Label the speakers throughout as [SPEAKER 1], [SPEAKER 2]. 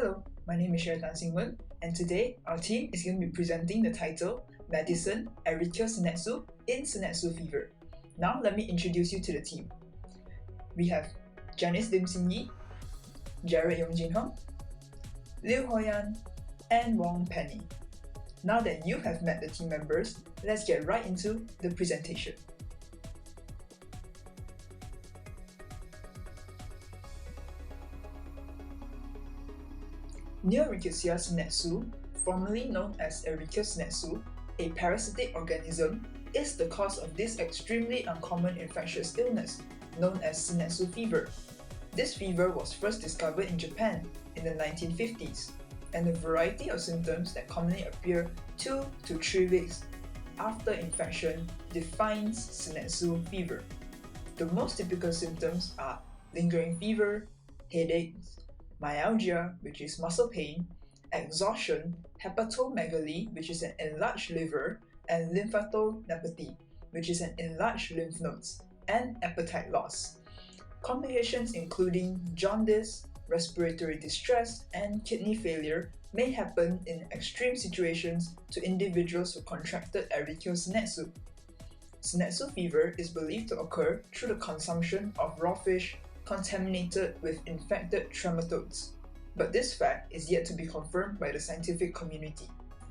[SPEAKER 1] Hello, my name is Tan Xingwen, and today our team is going to be presenting the title Medicine, Ehrlichia Sennetsu in Sennetsu Fever. Now let me introduce you to the team. We have Janice Lim Xin Yi, Jared Yong Jin Hong, Liu Hoyan, and Wong Penny. Now that you have met the team members, let's get right into the presentation. Ehrlichia Sennetsu, formerly known as Ehrlichia Sennetsu, a parasitic organism, is the cause of this extremely uncommon infectious illness known as Sennetsu fever. This fever was first discovered in Japan in the 1950s, and a variety of symptoms that commonly appear 2 to 3 weeks after infection defines Sennetsu fever. The most typical symptoms are lingering fever, headaches, myalgia, which is muscle pain, exhaustion, hepatomegaly, which is an enlarged liver, and lymphadenopathy, which is an enlarged lymph nodes, and appetite loss. Complications including jaundice, respiratory distress, and kidney failure may happen in extreme situations to individuals who contracted Ehrlichia Sennetsu. Sennetsu fever is believed to occur through the consumption of raw fish contaminated with infected trematodes, but this fact is yet to be confirmed by the scientific community.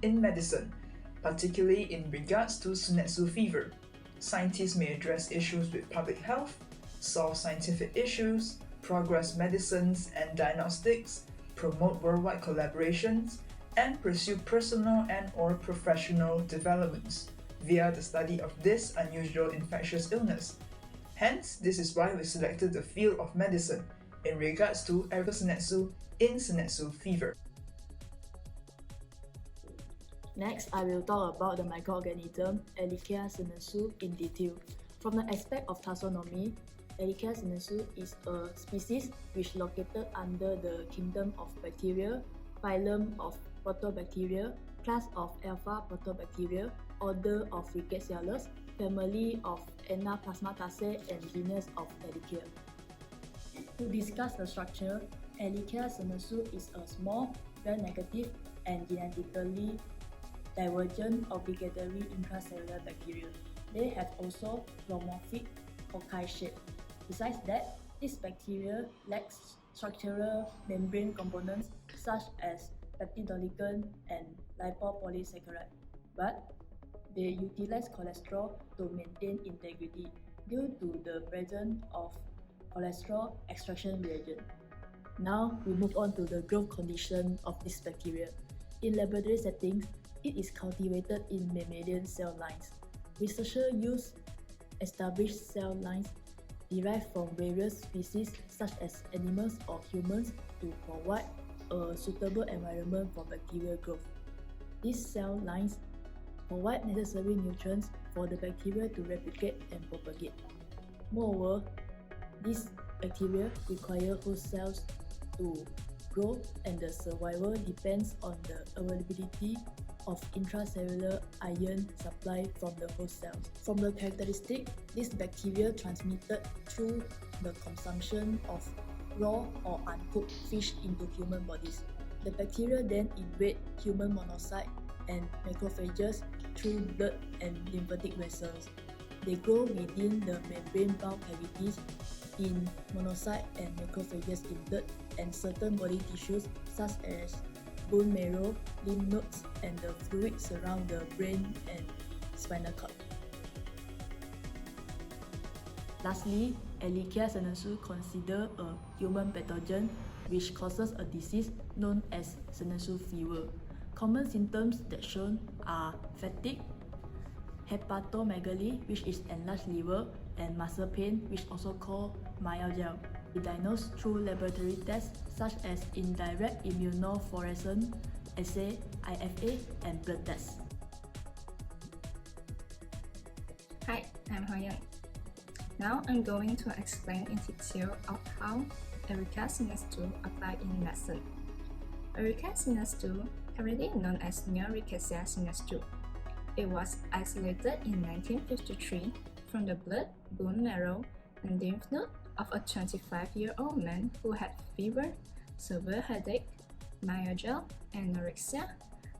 [SPEAKER 1] In medicine, particularly in regards to Sennetsu fever, scientists may address issues with public health, solve scientific issues, progress medicines and diagnostics, promote worldwide collaborations, and pursue personal and/or professional developments via the study of this unusual infectious illness. Hence, this is why we selected the field of medicine in regards to Ehrlichia Sennetsu in Sennetsu fever.
[SPEAKER 2] Next, I will talk about the microorganism Ehrlichia Sennetsu in detail. From the aspect of taxonomy, Ehrlichia Sennetsu is a species which located under the kingdom of bacteria, phylum of Protobacteria, class of Alpha Protobacteria, order of Rickettsiales, family of Anaplasmataceae, and genus of Ehrlichia. To discuss the structure, Ehrlichia Sennetsu is a small, gram-negative, and genetically divergent obligatory intracellular bacteria. They have also pleomorphic cocci shape. Besides that, this bacteria lacks structural membrane components such as peptidoglycan and lipopolysaccharide, but they utilize cholesterol to maintain integrity due to the presence of cholesterol extraction reagent. Now we move on to the growth condition of this bacteria. In laboratory settings, it is cultivated in mammalian cell lines. Researchers use established cell lines derived from various species such as animals or humans to provide a suitable environment for bacterial growth. These cell lines provide necessary nutrients for the bacteria to replicate and propagate. Moreover, these bacteria require host cells to grow, and the survival depends on the availability of intracellular ion supply from the host cells. From the characteristic, this bacteria transmitted through the consumption of raw or uncooked fish into human bodies. The bacteria then invade human monocytes and macrophages through blood and lymphatic vessels. They grow within the membrane bulk cavities in monocytes and macrophages in blood and certain body tissues such as bone marrow, lymph nodes, and the fluid surround the brain and spinal cord. Lastly, Ehrlichia Sennetsu considered a human pathogen which causes a disease known as Sennetsu fever. Common symptoms that shown are fatigue, hepatomegaly, which is enlarged liver, and muscle pain, which also called myalgia. We diagnose through laboratory tests such as indirect immunofluorescence assay, IFA, and blood tests.
[SPEAKER 3] Hi, I'm Hoyan. Now I'm going to explain in detail of how Ehrlichia Sennetsu apply in medicine. Ehrlichia Sennetsu, already known as Ehrlichia Sennetsu. It was isolated in 1953 from the blood, bone marrow, and lymph node of a 25-year-old man who had fever, severe headache, myalgia, anorexia,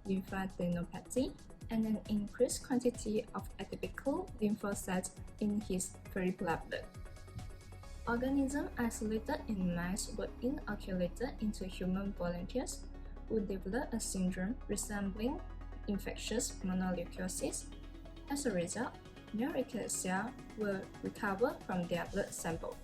[SPEAKER 3] lymphadenopathy, and an increased quantity of atypical lymphocytes in his peripheral blood. Organisms isolated in mice were inoculated into human volunteers who developed a syndrome resembling infectious monoleucosis. As a result, neurotic cells were recovered from their blood sample.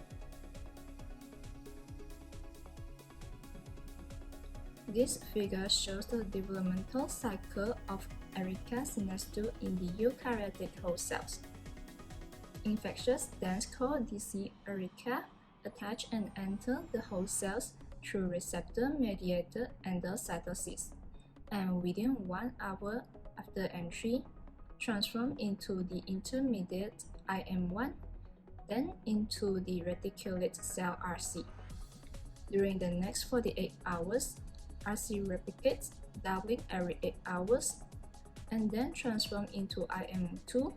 [SPEAKER 3] This figure shows the developmental cycle of Ehrlichia Sennetsu in the eukaryotic host cells. Infectious dense core DC Ehrlichia attach and enter the host cells through receptor-mediated endocytosis, and within 1 hour after entry, transform into the intermediate IM1, then into the reticulate cell RC. During the next 48 hours, RC replicates, doubling every 8 hours, and then transform into IM2,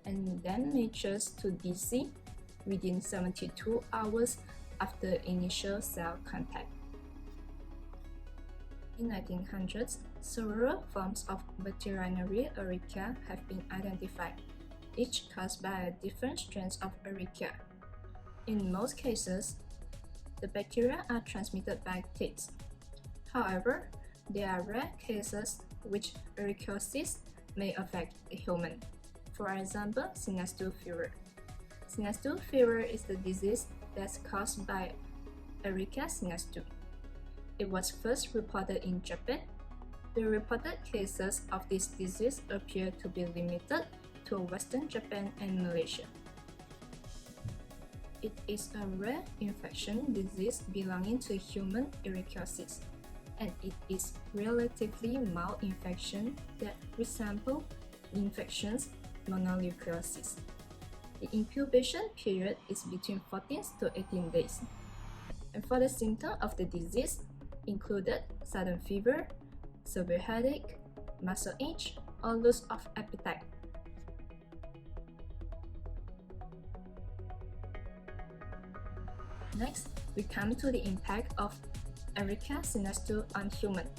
[SPEAKER 3] and then matures to DC within 72 hours after initial cell contact. In 1900s, several forms of veterinary Ehrlichia have been identified, each caused by a different strain of Ehrlichia. In most cases, the bacteria are transmitted by ticks. However, there are rare cases which ehrlichiosis may affect a human. For example, Sennetsu fever. Sennetsu fever is the disease that's caused by Ehrlichia Sennetsu. It was first reported in Japan. The reported cases of this disease appear to be limited to Western Japan and Malaysia. It is a rare infection disease belonging to human ehrlichiosis, and it is relatively mild infection that resemble infections monoleucosis. The incubation period is between 14 to 18 days. And for the symptoms of the disease included sudden fever, severe headache, muscle ache, or loss of appetite. Next, we come to the impact of Ehrlichia Sennetsu on humans.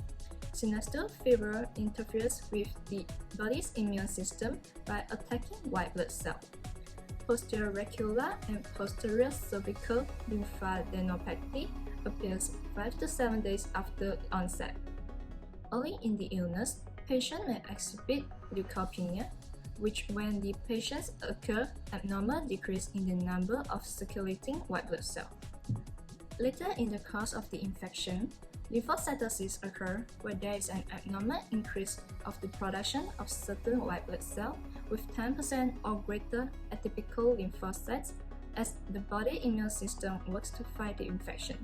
[SPEAKER 3] Sennetsu fever interferes with the body's immune system by attacking white blood cells. Posterior reticular and posterior cervical lymphadenopathy appears 5 to 7 days after onset. Early in the illness, patient may exhibit leukopenia, which when the patients occur abnormal decrease in the number of circulating white blood cells. Later in the course of the infection, lymphocytosis occurs where there is an abnormal increase of the production of certain white blood cells with 10% or greater atypical lymphocytes as the body immune system works to fight the infection.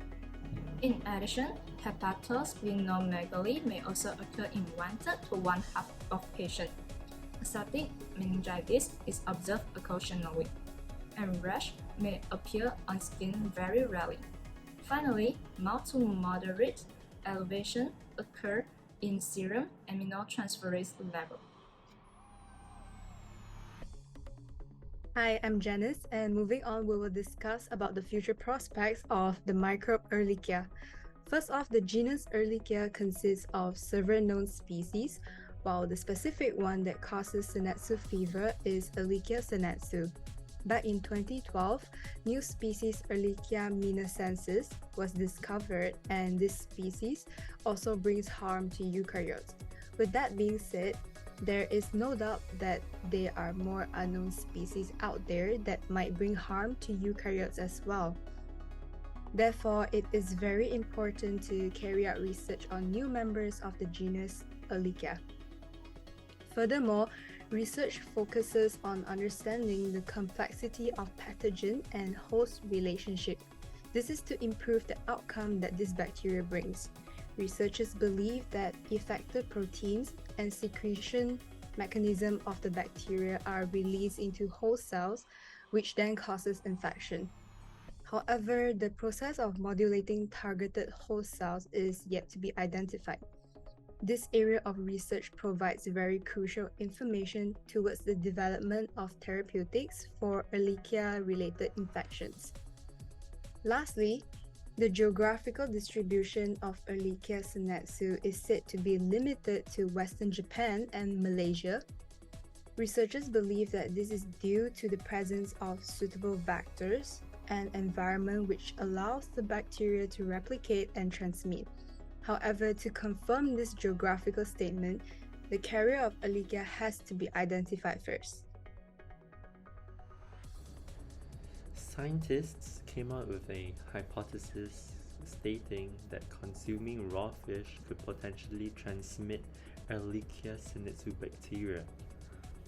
[SPEAKER 3] In addition, hepatosplenomegaly may also occur in 1/3 to 1/2 of patients. Aseptic meningitis is observed occasionally, and rash may appear on skin very rarely. Finally, mild to moderate elevation occur in serum aminotransferase level.
[SPEAKER 4] Hi, I'm Janice, and moving on, we will discuss about the future prospects of the microbe Ehrlichia. First off, the genus Ehrlichia consists of several known species, while the specific one that causes Sennetsu fever is Ehrlichia Sennetsu. Back in 2012, new species Ehrlichia minacensis was discovered, and this species also brings harm to eukaryotes. With that being said, there is no doubt that there are more unknown species out there that might bring harm to eukaryotes as well. Therefore, it is very important to carry out research on new members of the genus Ehrlichia. Furthermore, research focuses on understanding the complexity of pathogen and host relationship. This is to improve the outcome that this bacteria brings. Researchers believe that effector proteins and secretion mechanism of the bacteria are released into host cells, which then causes infection. However, the process of modulating targeted host cells is yet to be identified. This area of research provides very crucial information towards the development of therapeutics for Ehrlichia-related infections. Lastly, The geographical distribution of Ehrlichia Sennetsu is said to be limited to Western Japan and Malaysia. Researchers believe that this is due to the presence of suitable vectors and environment which allows the bacteria to replicate and transmit. However, to confirm this geographical statement, the carrier of Ehrlichia has to be identified first.
[SPEAKER 5] Scientists came up with a hypothesis stating that consuming raw fish could potentially transmit Ehrlichia Sennetsu bacteria.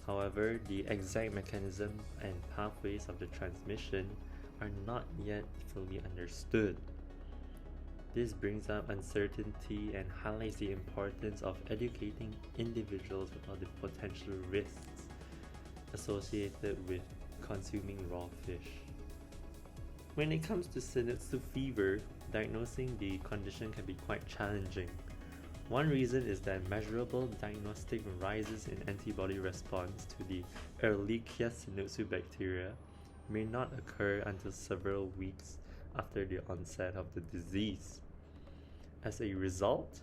[SPEAKER 5] However, the exact mechanism and pathways of the transmission are not yet fully understood. This brings up uncertainty and highlights the importance of educating individuals about the potential risks associated with consuming raw fish. When it comes to Sennetsu fever, diagnosing the condition can be quite challenging. One reason is that measurable diagnostic rises in antibody response to the Ehrlichia Sennetsu bacteria may not occur until several weeks after the onset of the disease. As a result,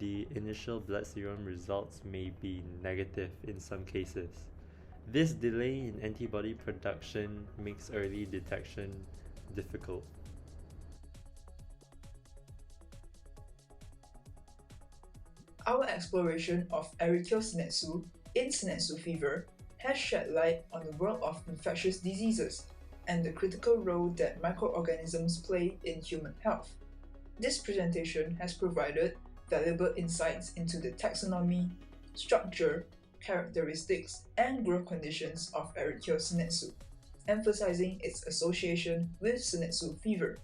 [SPEAKER 5] the initial blood serum results may be negative in some cases. This delay in antibody production makes early detection difficult.
[SPEAKER 1] Our exploration of Ehrlichia Sennetsu in Sennetsu fever has shed light on the world of infectious diseases and the critical role that microorganisms play in human health. This presentation has provided valuable insights into the taxonomy, structure, characteristics, and growth conditions of Ehrlichia Sennetsu, emphasizing its association with Sennetsu fever.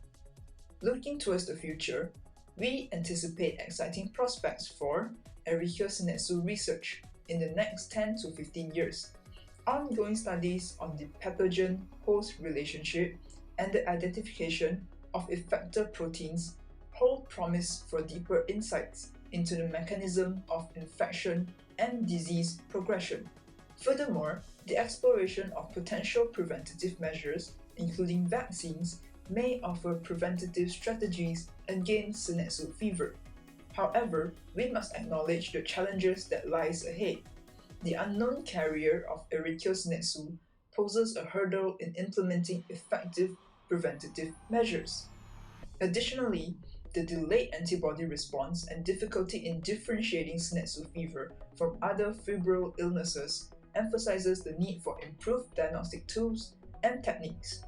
[SPEAKER 1] Looking towards the future, we anticipate exciting prospects for Ehrlichia Sennetsu research in the next 10 to 15 years. Ongoing studies on the pathogen-host relationship and the identification of effector proteins hold promise for deeper insights into the mechanism of infection and disease progression. Furthermore, the exploration of potential preventative measures, including vaccines, may offer preventative strategies against Sennetsu fever. However, we must acknowledge the challenges that lies ahead. The unknown carrier of Ehrlichia Sennetsu poses a hurdle in implementing effective preventative measures. Additionally, the delayed antibody response and difficulty in differentiating Sennetsu fever from other febrile illnesses emphasizes the need for improved diagnostic tools and techniques.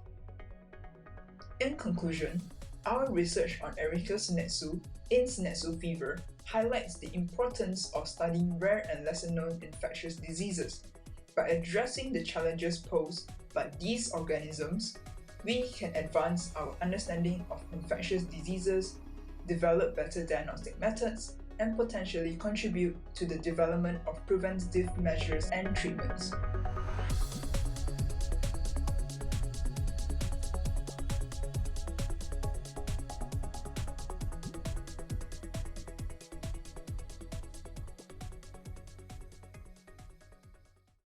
[SPEAKER 1] In conclusion, our research on Ehrlichia Sennetsu in Sennetsu fever highlights the importance of studying rare and lesser-known infectious diseases. By addressing the challenges posed by these organisms, we can advance our understanding of infectious diseases, develop better diagnostic methods, and potentially contribute to the development of preventative measures and treatments.